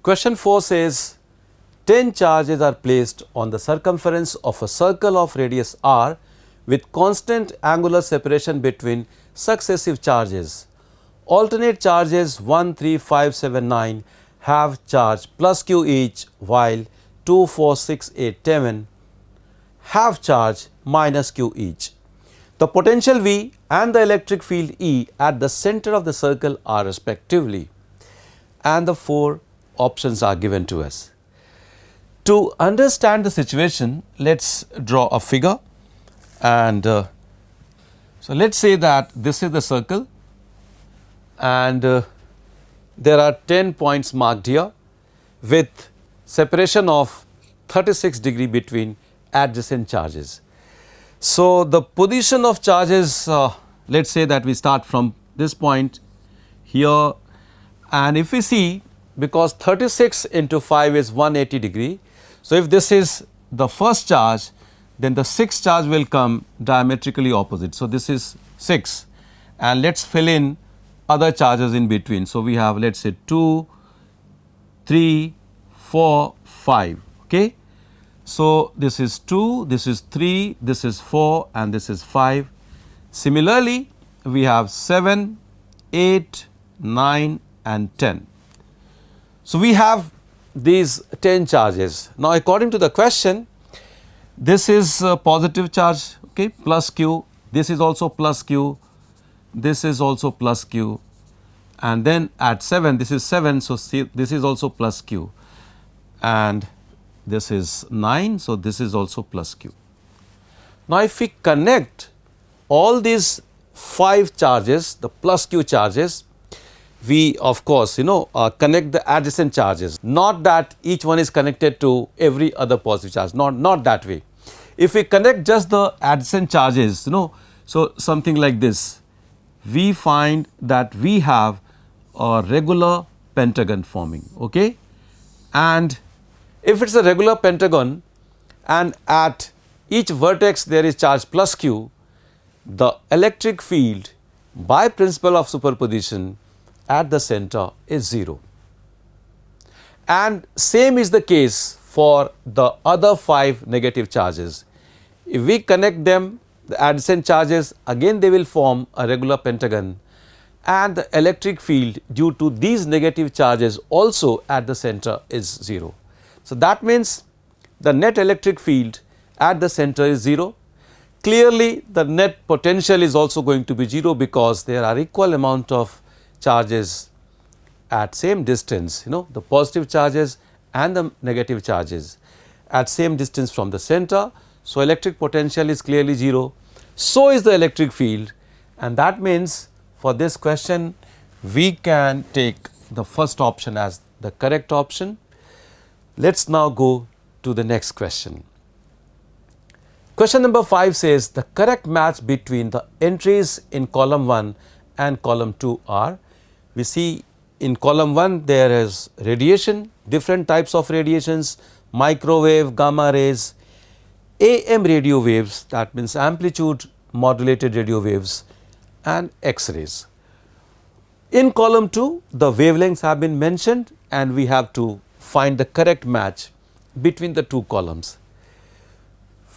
Question 4 says 10 charges are placed on the circumference of a circle of radius r with constant angular separation between successive charges. Alternate charges 1, 3, 5, 7, 9 have charge plus q each, while 2, 4, 6, 8, 7 have charge minus q each. The potential V and the electric field E at the center of the circle are respectively, and the 4 options are given to us. To understand the situation, let us draw a figure, and so let us say that this is the circle, and there are 10 points marked here with separation of 36 degree between adjacent charges. So, the position of charges, let us say that we start from this point here, and if we see, because 36 into 5 is 180 degree. So, if this is the first charge, then the 6th charge will come diametrically opposite. So, this is 6, and let us fill in other charges in between. So, we have, let us say 2, 3, 4, 5. Okay. So, this is 2, this is 3, this is 4, and this is 5. Similarly, we have 7, 8, 9 and 10. So, we have these 10 charges. Now, according to the question, this is a positive charge, okay, plus q, this is also plus q, this is also plus q, and then at 7, this is 7, so see, this is also plus q, and this is 9, so this is also plus q. Now, if we connect all these 5 charges, the plus q charges, we of course connect the adjacent charges, not that each one is connected to every other positive charge, not that way. If we connect just the adjacent charges, so something like this, we find that we have a regular pentagon forming, okay, and if it is a regular pentagon and at each vertex there is charge plus q, the electric field by principle of superposition at the center is 0. And same is the case for the other 5 negative charges. If we connect them, the adjacent charges, again they will form a regular pentagon, and the electric field due to these negative charges also at the center is 0. So, that means the net electric field at the center is 0. Clearly, the net potential is also going to be 0 because there are equal amount of charges at same distance, the positive charges and the negative charges at same distance from the center. So, electric potential is clearly 0. So is the electric field, and that means for this question we can take the first option as the correct option. Let us now go to the next question. Question number 5 says the correct match between the entries in column 1 and column 2 are. We see in column 1 there is radiation, different types of radiations, microwave, gamma rays, AM radio waves, that means amplitude modulated radio waves, and X-rays. In column 2 the wavelengths have been mentioned, and we have to find the correct match between the 2 columns.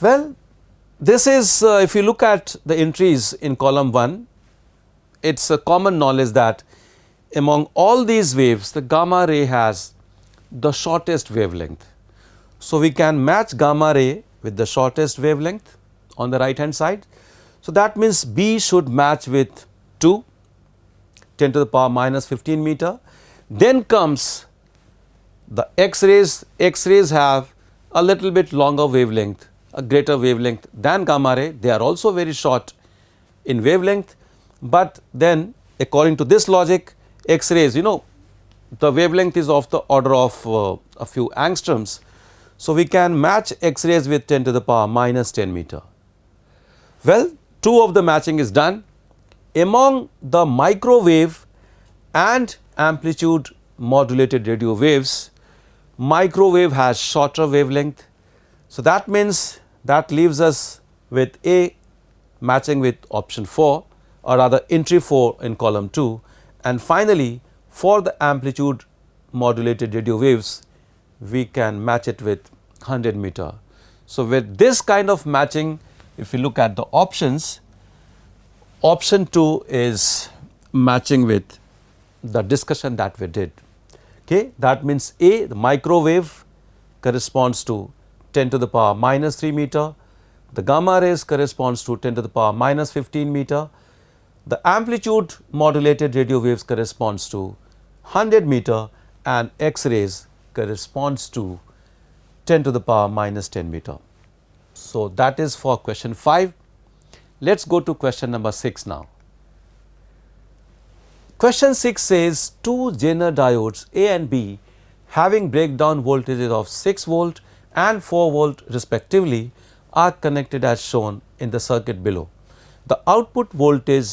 Well, this is if you look at the entries in column 1, it is a common knowledge that among all these waves the gamma ray has the shortest wavelength. So, we can match gamma ray with the shortest wavelength on the right hand side. So, that means B should match with 2, 10 to the power minus 15 meter. Then comes the X-rays. X-rays have a little bit longer wavelength, a greater wavelength than gamma ray. They are also very short in wavelength, but then according to this logic, X-rays, the wavelength is of the order of a few angstroms. So, we can match X-rays with 10 to the power minus 10 meter. Well, 2 of the matching is done. Among the microwave and amplitude modulated radio waves, microwave has shorter wavelength. So, that means that leaves us with A matching with option 4, or rather entry 4 in column 2, and finally for the amplitude modulated radio waves, we can match it with 100 meter. So, with this kind of matching, if you look at the options, option 2 is matching with the discussion that we did. Okay, that means A, the microwave corresponds to 10 to the power minus 3 meter, the gamma rays corresponds to 10 to the power minus 15 meter, the amplitude modulated radio waves corresponds to 100 meter, and X-rays corresponds to 10 to the power minus 10 meter. So, that is for question 5. Let us go to question number 6 now. Question 6 says two Zener diodes A and B having breakdown voltages of 6 volt and 4 volt respectively are connected as shown in the circuit below. The output voltage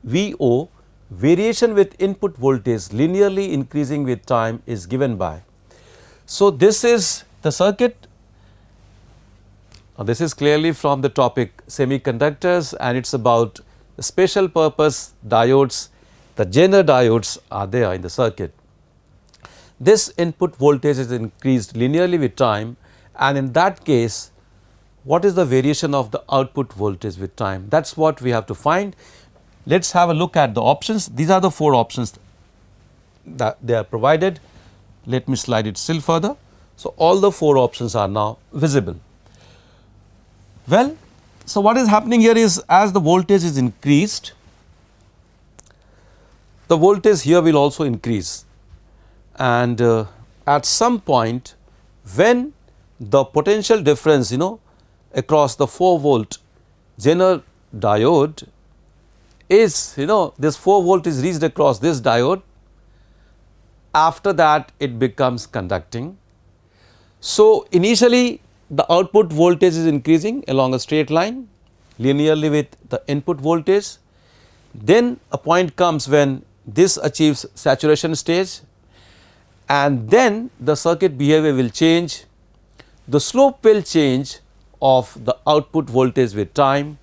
VO variation with input voltage linearly increasing with time is given by. So, this is the circuit. This is clearly from the topic semiconductors, and it is about special purpose diodes. The Zener diodes are there in the circuit. This input voltage is increased linearly with time, and in that case, what is the variation of the output voltage with time? That is what we have to find. Let us have a look at the options. These are the 4 options that they are provided. Let me slide it still further. So, all the 4 options are now visible. Well, so what is happening here is, as the voltage is increased, the voltage here will also increase, and at some point when the potential difference across the 4 volt Zener diode is this 4 volt is reached across this diode, after that it becomes conducting. So, initially the output voltage is increasing along a straight line linearly with the input voltage. Then a point comes when this achieves saturation stage, and then the circuit behavior will change. The slope will change of the output voltage with time,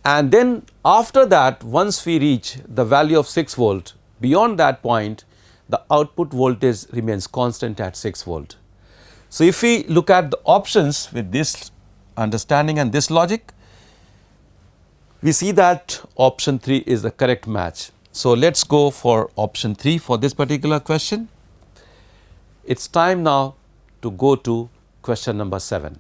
and then after that, once we reach the value of 6 volt, beyond that point the output voltage remains constant at 6 volt. So, if we look at the options with this understanding and this logic, we see that option 3 is the correct match. So, let us go for option 3 for this particular question. It is time now to go to question number 7.